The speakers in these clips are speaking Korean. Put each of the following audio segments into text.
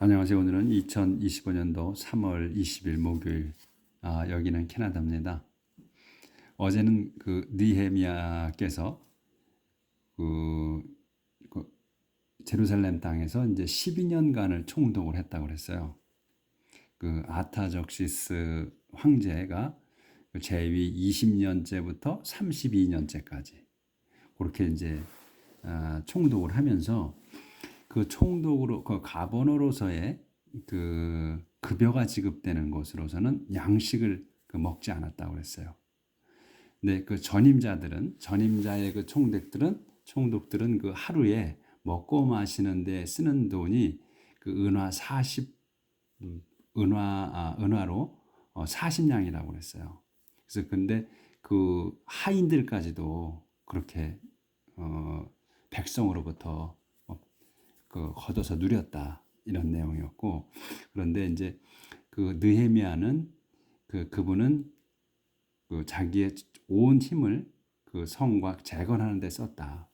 안녕하세요. 오늘은 2025년도 3월 20일 목요일. 여기는 캐나다입니다. 어제는 그 느헤미야께서 그, 그 제루살렘 땅에서 이제 12년간을 총독을 했다고 그랬어요. 그 아타적시스 황제가 그 재위 20년째부터 32년째까지 그렇게 이제 총독을 하면서 그 총독으로 그 가버너로서의 그 급여가 지급되는 것으로서는 양식을 먹지 않았다고 그랬어요. 근데 그 전임자의 그 총독들은 그 하루에 먹고 마시는 데 쓰는 돈이 그 은화로 40냥이라고 그랬어요. 그래서 근데 그 하인들까지도 그렇게 백성으로부터 걷어서 누렸다 이런 내용이었고, 그런데 이제 그 느헤미야는 그분은 그 자기의 온 힘을 그 성곽 재건하는 데 썼다.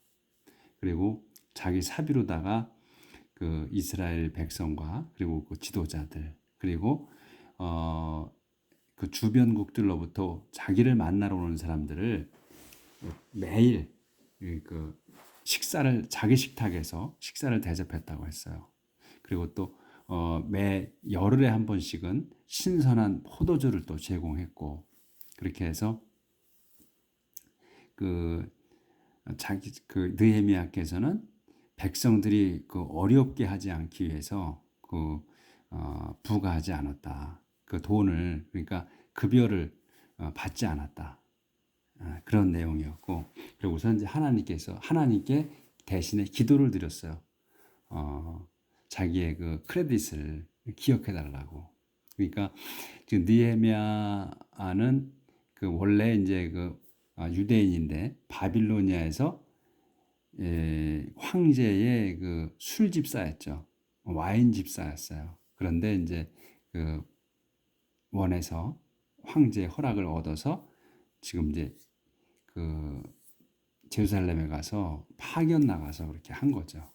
그리고 자기 사비로다가 그 이스라엘 백성과 그리고 그 지도자들 그리고 그 주변국들로부터 자기를 만나러 오는 사람들을 매일 그 자기 식탁에서 식사를 대접했다고 했어요. 그리고 또 매 열흘에 한 번씩은 신선한 포도주를 또 제공했고, 그렇게 해서 그 느헤미야께서는 백성들이 그 어렵게 하지 않기 위해서 부과하지 않았다. 그 돈을, 그러니까 급여를 받지 않았다. 그런 내용이었고, 그리고 우선 이제 하나님께 대신에 기도를 드렸어요. 자기의 그 크레딧을 기억해 달라고. 그러니까 지금 느헤미야는 그 원래 이제 유대인인데 바빌로니아에서 황제의 그 술집사였죠. 와인 집사였어요. 그런데 이제 그 원에서 황제의 허락을 얻어서 지금 이제 그 제루살렘에 가서 파견 나가서 그렇게 한 거죠.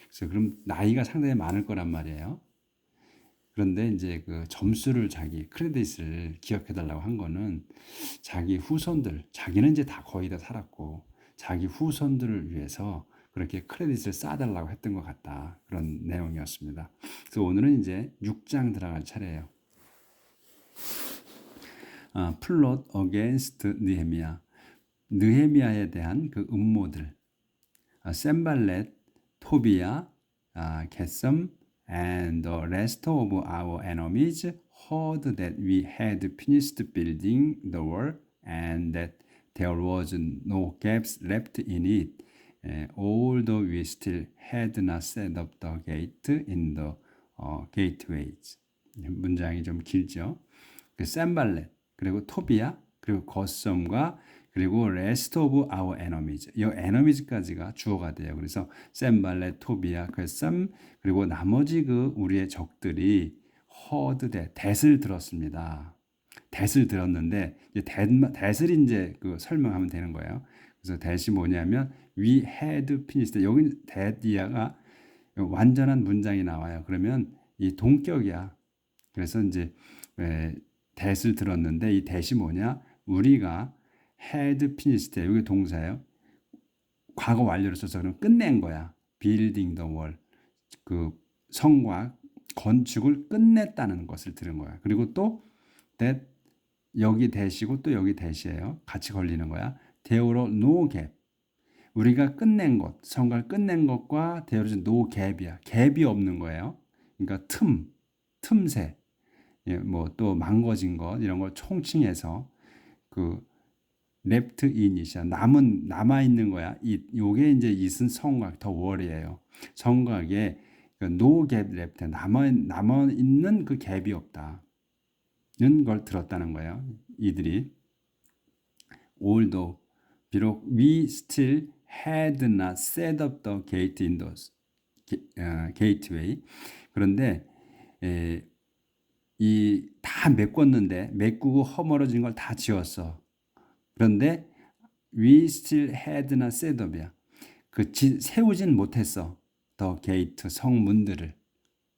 그래서 그럼 나이가 상당히 많을 거란 말이에요. 그런데 이제 그 점수를 자기 크레딧을 기억해 달라고 한 거는 자기는 이제 다 거의 다 살았고 자기 후손들을 위해서 그렇게 크레딧을 쌓아달라고 했던 것 같다. 그런 내용이었습니다. 그래서 오늘은 이제 6장 들어갈 차례예요. 플롯 어게인스트 느헤미야에 대한 그 음모들. 셈발렛, 토비야, 게셈, and the rest of our enemies heard that we had finished building the wall and that there was no gaps left in it, although we still had not set up the gate in the gateways. 문장이 좀 길죠. 그 셈발렛, 그리고 토비야, 그리고 거썸과 그리고 rest of our enemies. 이 enemies까지가 주어가 돼요. 그래서 셈발렛, 토비야, 거썸, 그리고 나머지 그 우리의 적들이 heard that을 들었습니다. that을 들었는데 이제 that을 이제 그 설명하면 되는 거예요. 그래서 that이 뭐냐면 we had finished. 여기 that이야가 완전한 문장이 나와요. 그러면 이 동격이야. 그래서 이제 that을 들었는데 이 that이 뭐냐? 우리가 had finished. 여기 동사예요. 과거 완료를 써서 그럼 끝낸 거야. building the wall. 그 성곽 건축을 끝냈다는 것을 들은 거야. 그리고 또 that 여기 that이고 또 여기 that이에요. 같이 걸리는 거야. There were no gap. 우리가 끝낸 것, 성곽을 끝낸 것과 there was no gap이야. 갭이 없는 거예요. 그러니까 틈새. 예, 뭐 또 망가진 것 이런 걸 총칭해서 그 left in이야. 남아 있는 거야. 요게 이제 이슨 성곽 더 월이에요. 성곽에 그 no gap left 남아 있는 그 갭이 없다는 걸 들었다는 거예요. 이들이 although 비록 we still had not set up the gate in the gateway. 그런데 이 다 메꾸고 허물어진 걸 다 지웠어. 그런데 we still had not set up이야. 세우진 못했어. 더 게이트 성문들을.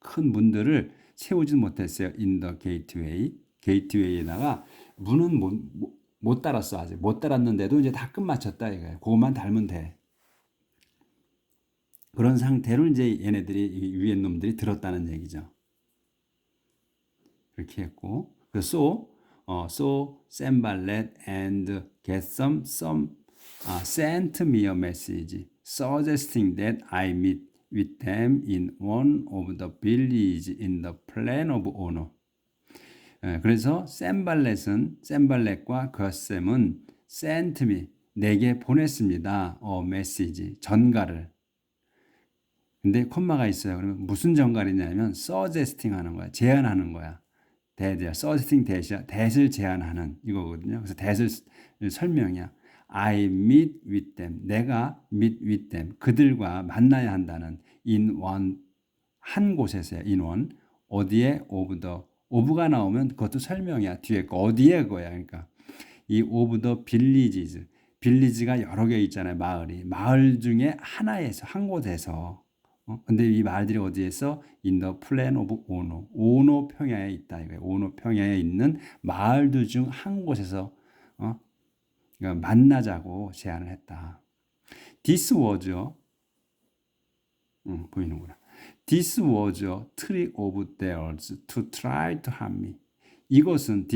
큰 문들을 세우진 못했어요. in the gateway. 게이트웨이에다가 문은 못 달았어. 아직 못 달았는데도 이제 다 끝마쳤다 이거예요. 그것만 달면 돼. 그런 상태로 이제 얘네들이 위에 놈들이 들었다는 얘기죠. 그렇게 했고, so Sanballat and Geshem sent me a message suggesting that I meet with them in one of the villages in the plan of honor. 그래서 샌발렛과 거셈은 sent me 내게 보냈습니다. 메시지 전가를. 근데 콤마가 있어요. 그러면 무슨 전가리냐면 suggesting 하는 거야. 제안하는 거야. suggesting that을 제안하는 이거거든요. 그래서 that을 설명이야. I meet with them. 내가 meet with them. 그들과 만나야 한다는 in one 한 곳에서요. in one 어디에 of가 나오면 그것도 설명이야. 뒤에 거 어디에 거야. 그러니까 이 of the villages. 빌리지가 여러 개 있잖아요. 마을 중에 하나에서 한 곳에서. 근데 이 마을들이 어디에서 in the plan of ono. 오노 평야에 있다 이거예요. 오노 평야에 있는 마을들 중 한 곳에서 그러니까 만나자고 제안을 했다. This was 보이는구나. This was a trick of theirs to try to harm me. 이것은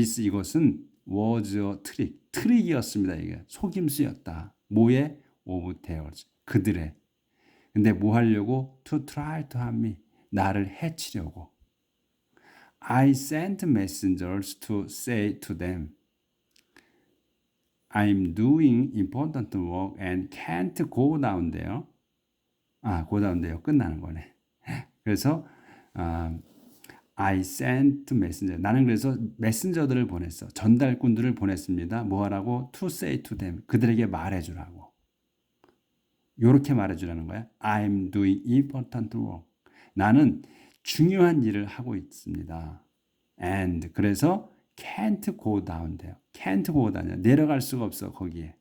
was a trick. 트릭이었습니다. 이게 속임수였다. 뭐의? of theirs. 그들의. 근데 뭐 하려고? To try to harm me. 나를 해치려고. I sent messengers to say to them, I'm doing important work and can't go down there. go down there 끝나는 거네. 그래서 I sent messenger. 나는 그래서 메신저들을 보냈어. 전달꾼들을 보냈습니다. 뭐 하라고? To say to them. 그들에게 말해주라고. 요렇게 말해주라는 거야. I'm doing important work. 나는 중요한 일을 하고 있습니다. And 그래서 can't go down there. can't go down there. 내려갈 수가 없어 거기에.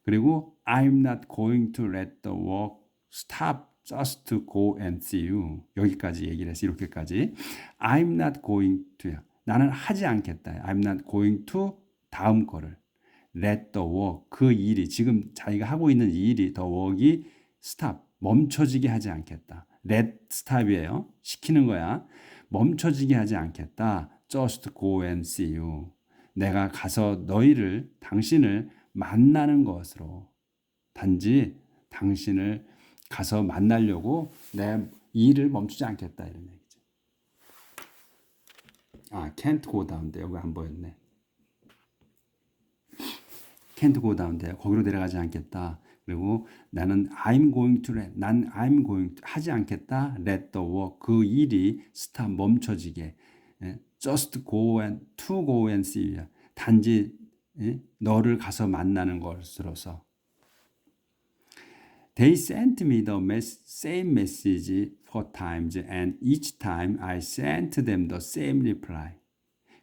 그리고 I'm not going to let the work stop just to go and see you. 여기까지 얘기를 했어. 이렇게까지. I'm not going to. 나는 하지 않겠다. I'm not going to 다음 거를. Let the work. 그 일이 지금 자기가 하고 있는 이 일이 the work이 stop. 멈춰지게 하지 않겠다. Let stop이에요. 시키는 거야. 멈춰지게 하지 않겠다. Just go and see you. 내가 가서 당신을 만나는 것으로. 단지 당신을 가서 만나려고 내 일을 멈추지 않겠다 이런 얘기죠. can't go down there. 여기 안 보였네. can't go down there. 거기로 내려가지 않겠다. 그리고 나는 I'm going to 하지 않겠다. let the work. 그 일이 stop 멈춰지게. just go and see you. 단지 너를 가서 만나는 것으로서. They sent me the same message 4 times and each time I sent them the same reply.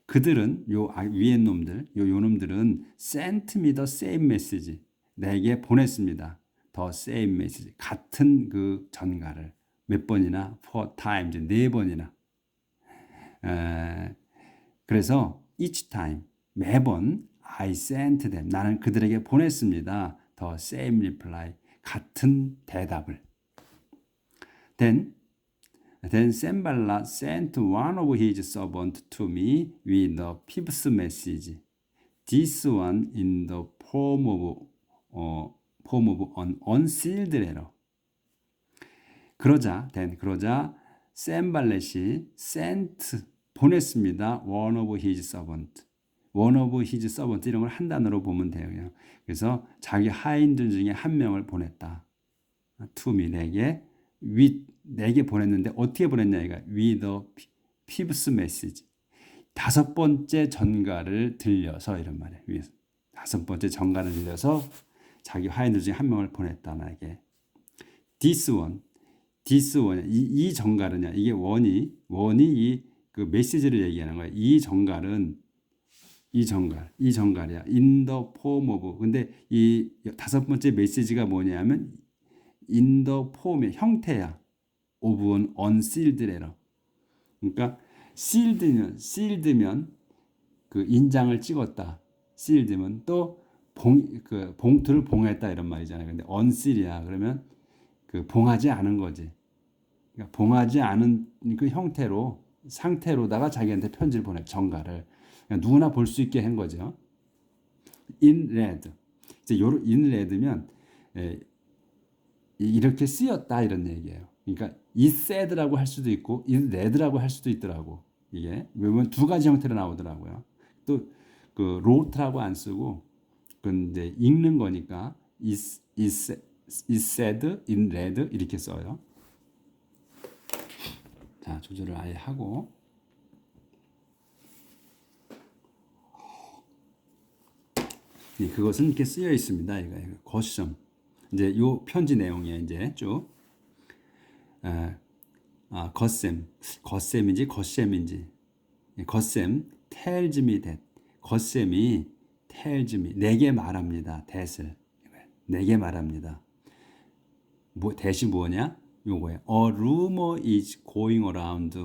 그들은 위에 놈들, 요 놈들은 sent me the same message. 내게 보냈습니다. the same message. 같은 그 전가를 몇 번이나 4 times 4번이나. 그래서 each time 매번 I sent them 나는 그들에게 보냈습니다. the same reply. 같은 대답을. Then Sanballat sent one of his servants to me with the fifth message. This one in the form of an unsealed letter. 그러자 샌발렛이 보냈습니다. one of his servants. 이런 걸 한 단어로 보면 돼요. 그냥. 그래서 자기 하인들 중에 한 명을 보냈다. to me 내게 보냈는데 어떻게 보냈냐 이거. with the fifth message. 5번째 전가를 들려서 이런 말이에요. 5번째 전가를 들려서 자기 하인들 중에 한 명을 보냈다 나에게. this one 이 전가는요. 이게 원이 이 그 메시지를 얘기하는 거예요. 이 전갈이야. in the form of. 근데 이 5번째 메시지가 뭐냐면 in the form의 형태야. of an unsealed letter. 그러니까 sealed면 그 인장을 찍었다. sealed면 또 그 봉투를 봉했다 이런 말이잖아요. 근데 unseal이야. 그러면 그 봉하지 않은 거지. 그러니까 봉하지 않은 그 형태로 상태로다가 자기한테 편지를 보내 전가를 그러니까 누구나 볼 수 있게 한 거죠. in red. 이제 요런 in red면 이렇게 쓰였다 이런 얘기예요. 그러니까 is said라고 할 수도 있고 is read라고 할 수도 있더라고. 이게 왜냐면 두 가지 형태로 나오더라고요. 또 그 wrote라고 안 쓰고 그건 이제 읽는 거니까 is said, in read 이렇게 써요. 자, 조절을 아예 하고 그것은 이렇게 쓰여 있습니다. 이거 거시점. 이제 요 편지 내용이에요. 이제 쭉 겉셈인지 겉셈인지 겉셈 tells me that 겉셈이 tells me 내게 말합니다. that을 내게 말합니다. that이 뭐냐? 요거예요. A rumor is going around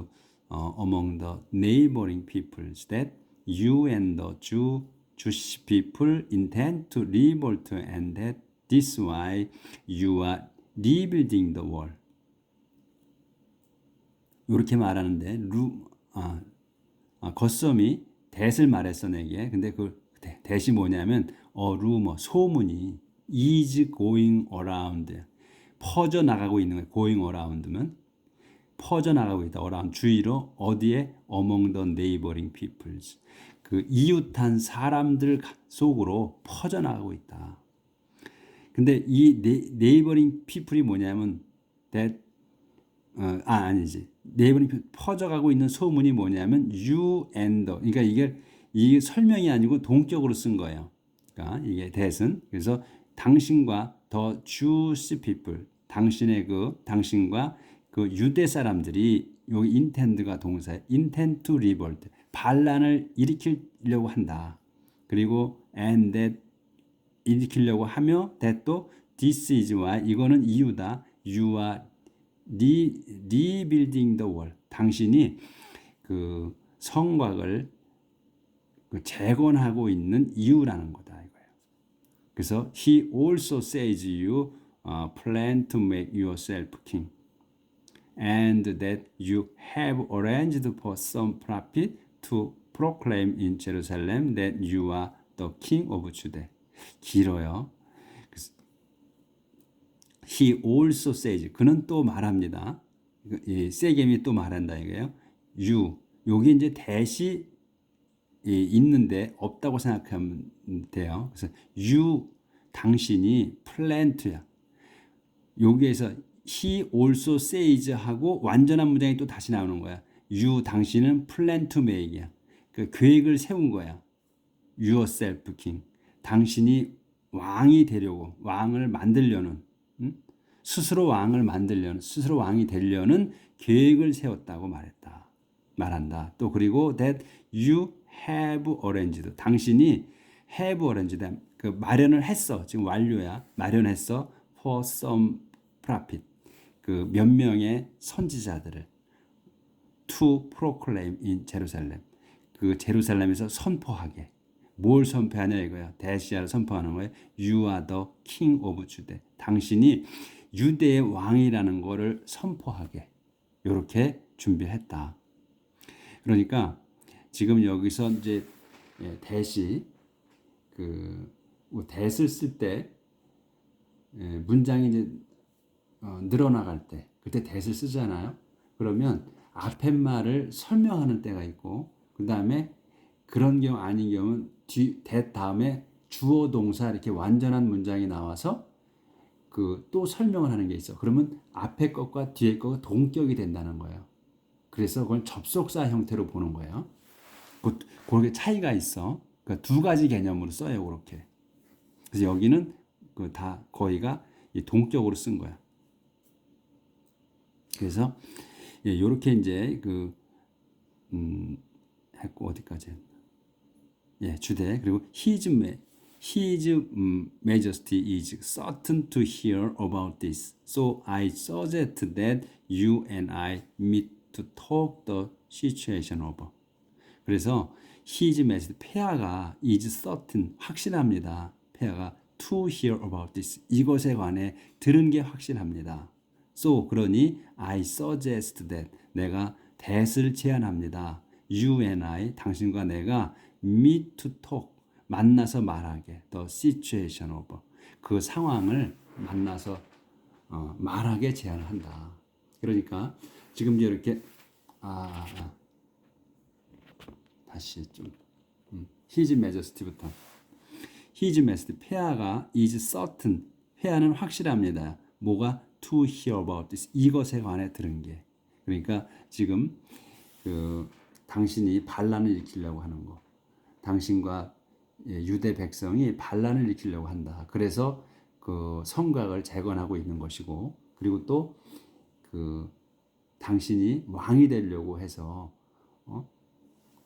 among the neighboring peoples that you and the Jewish people intend to revolt and that this why you are rebuilding the wall. 이렇게 말하는데 겉섬이 that을 말했어 내게. 근데 그 that이 뭐냐면 rumor 소문이 is going around 퍼져 나가고 있는 거예요. going around면 퍼져 나가고 있다. around 주위로 어디에 among the neighboring peoples 그 이웃한 사람들 속으로 퍼져 나가고 있다. 근데 이 neighboring people이 뭐냐면 that 아니지. neighboring 퍼져가고 있는 소문이 뭐냐면 you and the 그러니까 이게 설명이 아니고 동격으로 쓴 거예요. 그러니까 이게 that은 그래서 당신과 the Jewish people 당신과 그 유대 사람들이 여기 intend가 동사에 intend to revolt 반란을 일으키려고 한다. 그리고 and that 일으키려고 하며 that 또 this is why 이거는 이유다. you are rebuilding the wall 당신이 그 성곽을 재건하고 있는 이유라는 거다 이거예요. 그래서 he also says you plan to make yourself king and that you have arranged for some prophet to proclaim in Jerusalem that you are the king of Judah. 길어요. He also says 그는 또 말합니다. 이 세겜이 또 말한다 이거예요. You 여기 이제 대시 있는데 없다고 생각하면 돼요. 그래서 you 당신이 plant야. 여기에서 he also says 하고 완전한 문장이 또 다시 나오는 거야. you 당신은 plan to make이야. 그 계획을 세운 거야. yourself king. 당신이 왕이 되려고 왕을 만들려는 스스로 왕을 만들려는 스스로 왕이 되려는 계획을 세웠다고 말한다. 또 그리고 that you have arranged 당신이 have arranged 그 마련을 했어. 지금 완료야. 마련했어. for some prophet 그 몇 명의 선지자들을 to proclaim in Jerusalem 그 제루살렘에서 선포하게 뭘 선포하냐 이거야. 대시아를 선포하는 거예요. You are the king of Judah. 당신이 유대의 왕이라는 거를 선포하게 이렇게 준비했다. 그러니까 지금 여기서 이제 대시 대를 쓸 때 문장이 이제 늘어나갈 때 그때 대를 쓰잖아요. 그러면 앞에 말을 설명하는 때가 있고 그 다음에 그런 경우 아닌 경우는 대 다음에 주어 동사 이렇게 완전한 문장이 나와서 또 설명을 하는 게 있어. 그러면 앞에 것과 뒤에 것과 동격이 된다는 거예요. 그래서 그걸 접속사 형태로 보는 거예요. 그렇게 차이가 있어. 그러니까 두 가지 개념으로 써요. 그렇게. 그래서 여기는 다 거의가 동격으로 쓴 거야. 그래서 이렇게 이제 했고 어디까지? 주대 그리고 his His Majesty is certain to hear about this, so I suggest that you and I meet to talk the situation over. 그래서 His Majesty, 폐하가 is certain, 확실합니다. 폐하가 to hear about this, 이것에 관해 들은 게 확실합니다. So, 그러니 I suggest that, 내가 that을 제안합니다. You and I, 당신과 내가 meet to talk, 만나서 말하게, the situation over, 그 상황을 만나서 말하게 제안을 한다. 그러니까 지금 이렇게 다시 좀 His Majesty부터. His Majesty, 폐하가 is certain, 폐하는 확실합니다. 뭐가 to hear about this, 이것에 관해 들은 게. 그러니까 지금 당신이 반란을 일으키려고 하는 거, 당신과 유대 백성이 반란을 일으키려고 한다. 그래서 그 성곽을 재건하고 있는 것이고, 그리고 또 당신이 왕이 되려고 해서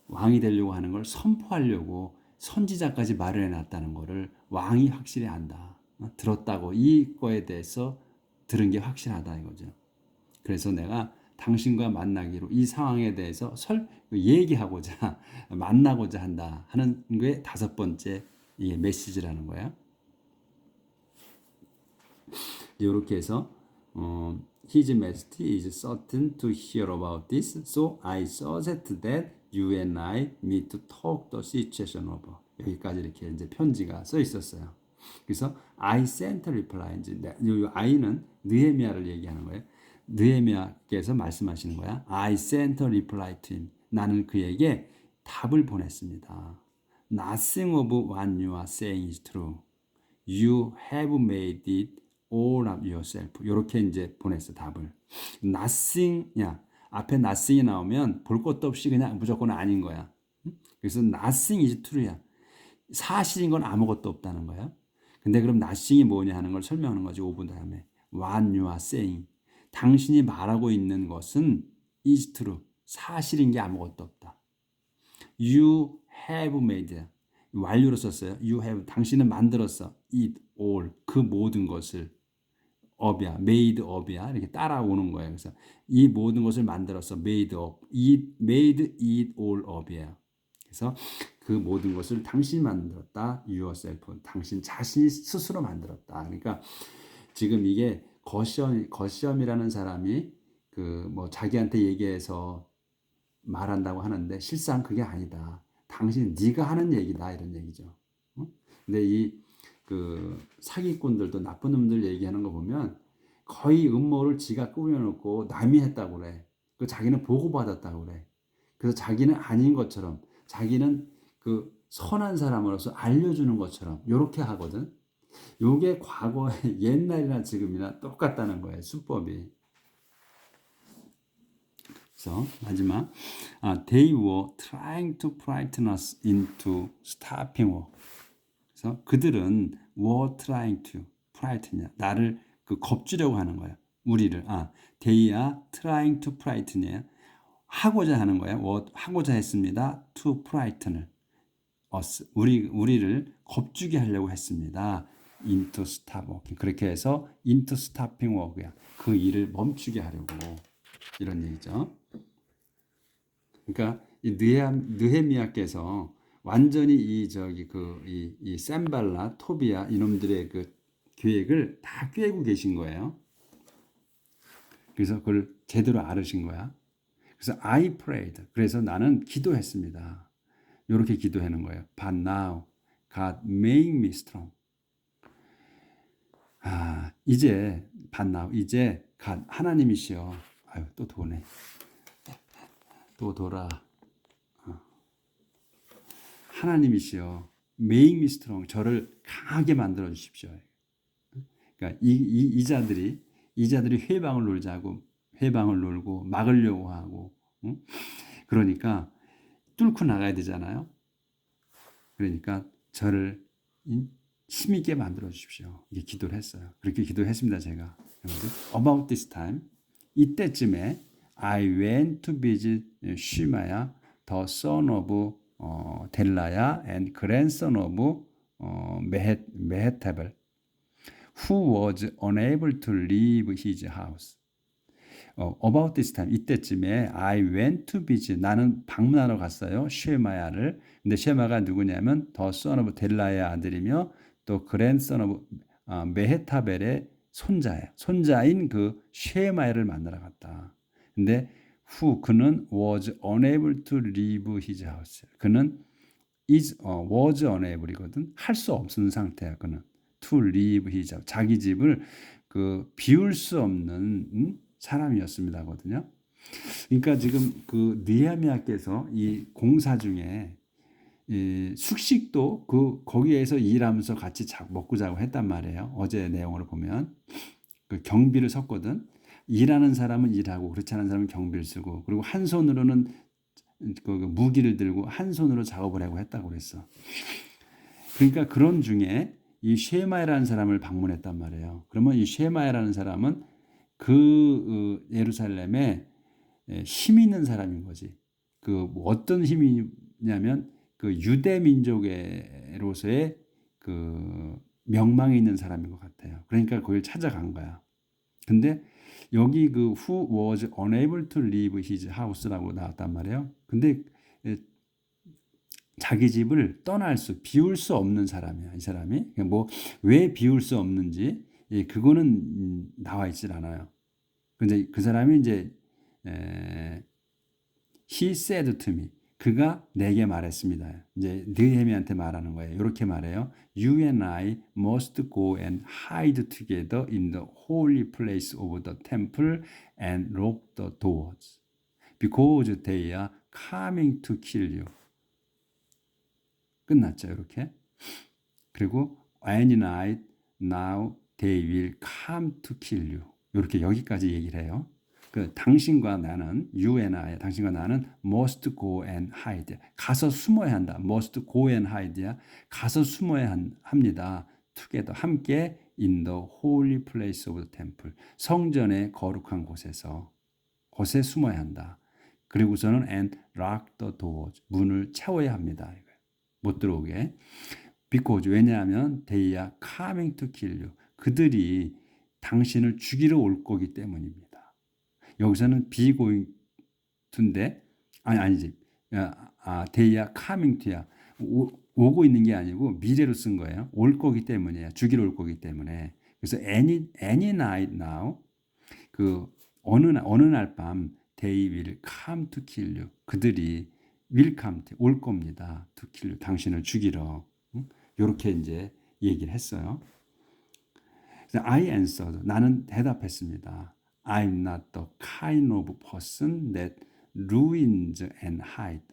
왕이 되려고 하는 걸 선포하려고 선지자까지 마련해 놨다는 것을 왕이 확실히 안다. 들었다고, 이거에 대해서 들은 게 확실하다 이거죠. 그래서 내가 당신과 만나기로, 이 상황에 대해서 얘기하고자, 만나고자 한다 하는 게 다섯 번째 이게 메시지라는 거야. 이렇게 해서 His Majesty is certain to hear about this, so I suggest that you and I meet to talk the situation over. 여기까지 이렇게 이제 편지가 써 있었어요. 그래서 I sent a reply. 이제 이 I는 느헤미야를 얘기하는 거예요. 느헤미야께서 말씀하시는 거야. I sent a reply to him. 나는 그에게 답을 보냈습니다. Nothing of what you are saying is true. You have made it all of yourself. 이렇게 이제 보냈어, 답을. Nothing야. 앞에 nothing이 나오면 볼 것도 없이 그냥 무조건 아닌 거야. 그래서 nothing is true야. 사실인 건 아무것도 없다는 거야. 근데 그럼 nothing이 뭐냐 하는 걸 설명하는 거지, 5분 다음에. What you are saying. 당신이 말하고 있는 것은 is true. 사실인 게 아무것도 없다. You have made. 완료로 썼어요. You have. 당신은 만들었어. it all. 그 모든 것을. up이야. made up이야. 이렇게 따라오는 거예요. 그래서 이 모든 것을 만들었어. made up. made it all up이에요. 그래서 그 모든 것을 당신이 만들었다. yourself. 당신 자신이 스스로 만들었다. 그러니까 지금 이게 거시엄이라는 사람이 뭐 자기한테 얘기해서 말한다고 하는데 실상 그게 아니다. 당신 네가 하는 얘기다, 이런 얘기죠. 근데 이 사기꾼들도, 나쁜 놈들 얘기하는 거 보면 거의 음모를 지가 꾸며놓고 남이 했다고 그래. 자기는 보고받았다고 그래. 그래서 자기는 아닌 것처럼, 자기는 선한 사람으로서 알려주는 것처럼 이렇게 하거든. 요게 과거에 옛날이나 지금이나 똑같다는 거예요, 수법이. 그래서 마지막, they were trying to frighten us into stopping war. 그래서 그들은 were trying to frighten, 나를 겁주려고 하는 거야. 우리를. they are trying to frighten, 하고자 하는 거야. 하고자 했습니다. to frighten us, 우리를 겁주게 하려고 했습니다. into stop walking. 그렇게 해서 into stopping walk야. 그 일을 멈추게 하려고, 이런 얘기죠. 그러니까 이 느헤미야께서 완전히 이 샘발라, 토비아 이놈들의 계획을 다 꿰고 계신 거예요. 그래서 그걸 제대로 알으신 거야. 그래서 I prayed. 그래서 나는 기도했습니다. 이렇게 기도하는 거예요. But now God made me strong. 이제 but now, 이제 God, 하나님이시여. 또 도네. 또 돌아. 하나님이시여, make me strong. 저를 강하게 만들어 주십시오. 그러니까 이 자들이 회방을 놀고 막으려고 하고, 그러니까 뚫고 나가야 되잖아요. 그러니까 저를 힘있게 만들어 주십시오. 이게 기도를 했어요. 그렇게 기도했습니다, 제가. About this time, 이때쯤에 I went to visit Shemaiah, the son of 델라야 and grandson of 메헤타벨 who was unable to leave his house. About this time 이때쯤에 I went to visit 나는 방문하러 갔어요. 쉐마야를. 근데 쉐마가 누구냐면 더 son of 델라의 아들이며 또 grandson of 메헤타벨의 손자예요. 손자인 그 쉐마야를 만나러 갔다. 근데 그는 was unable to leave his house. 그는 was unable이거든. 할 수 없는 상태야. 그는 to leave his house. 자기 집을 비울 수 없는 사람이었습니다거든요. 그러니까 지금 그 느헤미야께서 이 공사 중에 이 숙식도 거기에서 일하면서 같이 먹고 자고 했단 말이에요. 어제 내용으로 보면 그 경비를 섰거든. 일하는 사람은 일하고 그렇지 않은 사람은 경비를 쓰고 그리고 한 손으로는 그 무기를 들고 한 손으로 작업을 하고 했다고 그랬어. 그러니까 그런 중에 이 쉐마야라는 사람을 방문했단 말이에요. 그러면 이 쉐마야라는 사람은 예루살렘에 힘이 있는 사람인 거지. 뭐 어떤 힘이냐면 유대 민족으로서의 명망이 있는 사람인 것 같아요. 그러니까 거길 찾아간 거야. 근데 여기 who was unable to leave his house라고 나왔단 말이에요. 근데 자기 집을 비울 수 없는 사람이야. 이 사람이. 뭐 왜 비울 수 없는지 그거는 나와 있질 않아요. 근데 그 사람이 이제 he said to me. 그가 내게 말했습니다. 이제 느헤미야한테 말하는 거예요. 이렇게 말해요. You and I must go and hide together in the holy place of the temple and lock the doors, because they are coming to kill you. 끝났죠, 이렇게. 그리고 any night now they will come to kill you. 이렇게 여기까지 얘기를 해요. 당신과 나는, you and I, 당신과 나는 must go and hide. 가서 숨어야 한다. must go and hide야. 가서 숨어야 합니다. together, 함께 in the holy place of the temple. 성전의 거룩한 곳에 숨어야 한다. 그리고서는 and lock the doors. 문을 채워야 합니다. 못 들어오게. because, 왜냐하면 they are coming to kill you. 그들이 당신을 죽이러 올 거기 때문입니다. 여기서는 be going to인데 아니지. they are coming to야. 오고 있는 게 아니고 미래로 쓴 거예요. 올 거기 때문이에요. 죽이러 올 거기 때문에. 그래서 any night now 어느 날 밤 they will come to kill you. 그들이 will come to 올 겁니다. to kill you. 당신을 죽이러. 이렇게 이제 얘기를 했어요. 그래서 I answered. 나는 대답했습니다. I'm not the kind of person that runs and hide.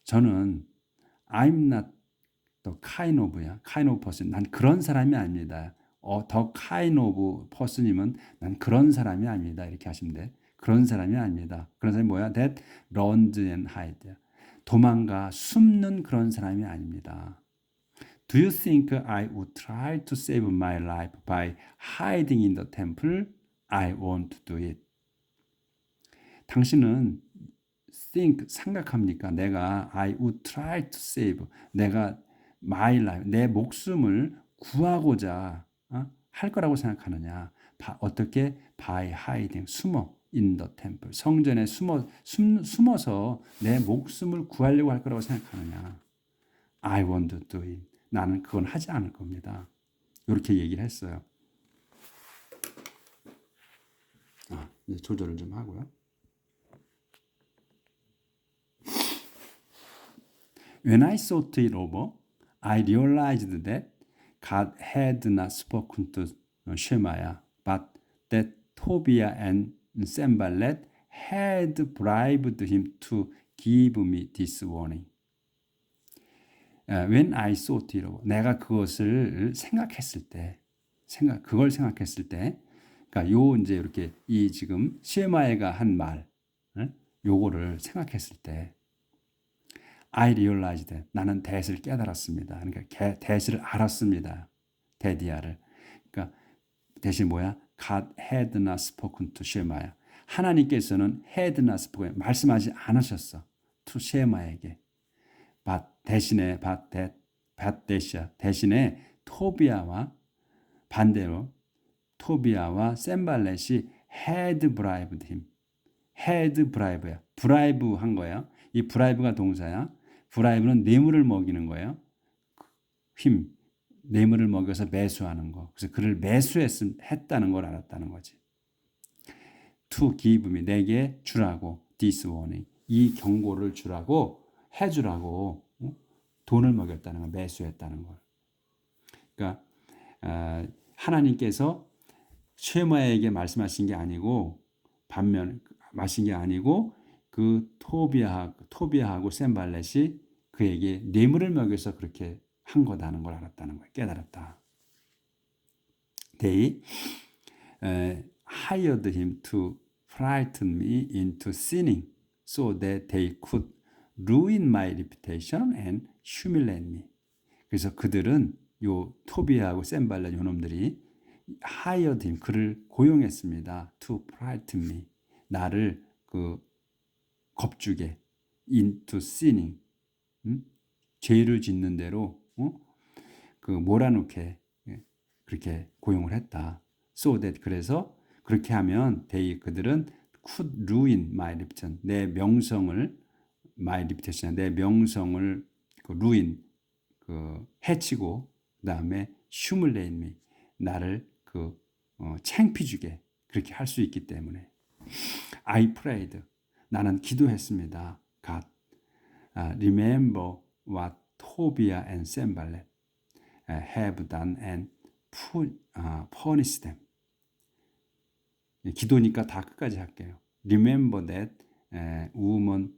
저는 I'm not the kind of person. 난 그런 사람이 아닙니다. the kind of person이면 난 그런 사람이 아닙니다. 이렇게 하시면 돼. 그런 사람이 아닙니다. 그런 사람이 뭐야? That runs and hide. 도망가 숨는 그런 사람이 아닙니다. Do you think I would try to save my life by hiding in the temple? I won't do it. 당신은 생각합니까? 내가 I would try to save, 내가 my life, 내 목숨을 구하고자 할 거라고 생각하느냐? 어떻게? By hiding, 숨어 in the temple, 성전에 숨어서 내 목숨을 구하려고 할 거라고 생각하느냐? I won't do it. 나는 그건 하지 않을 겁니다. 이렇게 얘기를 했어요. 이제 조절을 좀 하고요. When I thought it over, I realized that God had not spoken to Shemaiah, but that Tobiah and Sanballat had bribed him to give me this warning. When I thought it over, 내가 그것을 생각했을 때, 그걸 생각했을 때, 그러니까 이제 이렇게 지금 쉐마야가 한 말, 요거를 생각했을 때, I realized that, 나는 that을 깨달았습니다. 그러니까 that을 알았습니다. 데디아를. 그러니까 that이 뭐야? God had not spoken to Shemaiah. 하나님께서는 had not spoken, 말씀하지 않으셨어. to 쉐마야에게. 대신에 대신에 토비아와 반대로 토비아와 샌발렛이 had bribed him. had bribe야. 브라이브 한 거야. 이 브라이브가 동사야. 브라이브는 뇌물을 먹이는 거예요. 뇌물을 먹여서 매수하는 거. 그래서 그를 매수했다는 걸 알았다는 거지. To give me, 내게 주라고. This warning, 이 경고를 주라고, 해주라고 돈을 먹였다는 걸, 매수했다는 걸. 그러니까 하나님께서 쉐마에게 말씀하신 게 아니고 반면 마신 게 아니고 그 토비아하고 샌발렛이 그에게 뇌물을 먹여서 그렇게 한 거다는 걸 알았다는 거예요. 깨달았다. They hired him to frighten me into sinning so that they could ruin my reputation and humiliate me. 그래서 그들은 요 토비아하고 샌발렛 요놈들이 hired him, 그를 고용했습니다. to frighten me, 나를 그 겁주게, into sinning, 죄를 짓는 대로 그 몰아넣게 그렇게 고용을 했다. So that, 그래서 그렇게 하면 그들은 could ruin my reputation, 내 명성을 my reputation, 내 명성을 그 ruin, 그 해치고 그다음에 humiliate me, 나를 그 창피주게 그렇게 할 수 있기 때문에 I prayed, 나는 기도했습니다. God, remember what Tobiah and Sanballat have done and punish them. 기도니까 다 끝까지 할게요. Remember that woman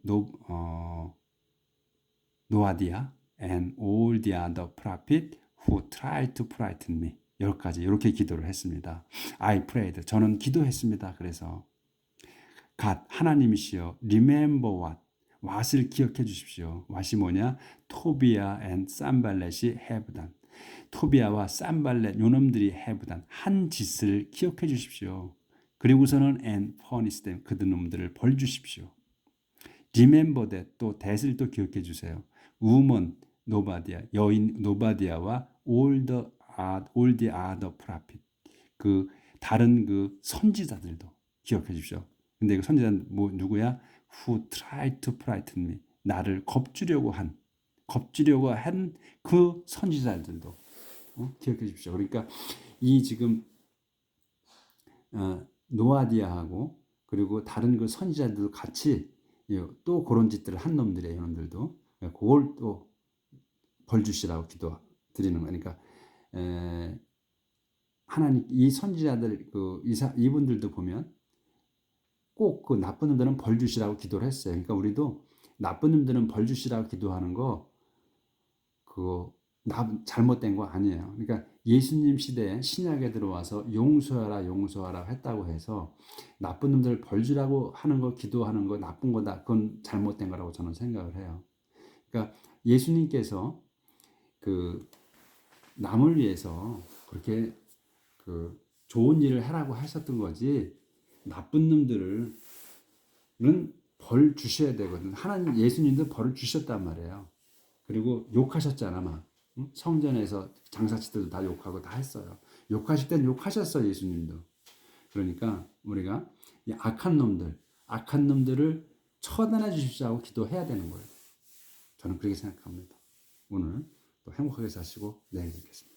Noadiah and all the other prophet who tried to frighten me. 여기까지 이렇게 기도를 했습니다. I prayed, 저는 기도했습니다. 그래서 God, 하나님이시여, remember what을 기억해 주십시오. what이 뭐냐? 토비아 and 산발렛이 have done. 토비아와 산발렛 요놈들이 have done, 한 짓을 기억해 주십시오. 그리고서는 and punish them, 그들놈들을 벌 주십시오. remember that, 또 that을 또 기억해 주세요. woman 노바디아, 여인 노바디아와 all the other prophet, 그 다른 그 선지자들도 기억해 주십시오. 근데 그 선지자는 누구야? who tried to frighten me, 나를 겁주려고 한 그 선지자들도 기억해 주십시오. 그러니까 이 지금 노아디아하고 그리고 다른 그 선지자들도 같이 또 그런 짓들을 한 놈들이에요. 이놈들도 그걸 또 벌 주시라고 기도 드리는 거니까 하나님, 이 선지자들 이분들도 보면 꼭 그 나쁜 놈들은 벌 주시라고 기도를 했어요. 그러니까 우리도 나쁜 놈들은 벌 주시라고 기도하는 거 그거 잘못된 거 아니에요. 그러니까 예수님 시대에 신약에 들어와서 용서하라 했다고 해서 나쁜 놈들 벌 주라고 하는 거, 기도하는 거 나쁜 거다, 그건 잘못된 거라고 저는 생각을 해요. 그러니까 예수님께서 그 남을 위해서 그렇게 그 좋은 일을 하라고 하셨던 거지, 나쁜 놈들은 벌 주셔야 되거든. 하나님, 예수님도 벌을 주셨단 말이에요. 그리고 욕하셨잖아, 막. 성전에서 장사치들도 다 욕하고 다 했어요. 욕하실 땐 욕하셨어요, 예수님도. 그러니까 우리가 이 악한 놈들을 처단해 주십시오 기도해야 되는 거예요. 저는 그렇게 생각합니다. 오늘 또 행복하게 사시고 내일 뵙겠습니다.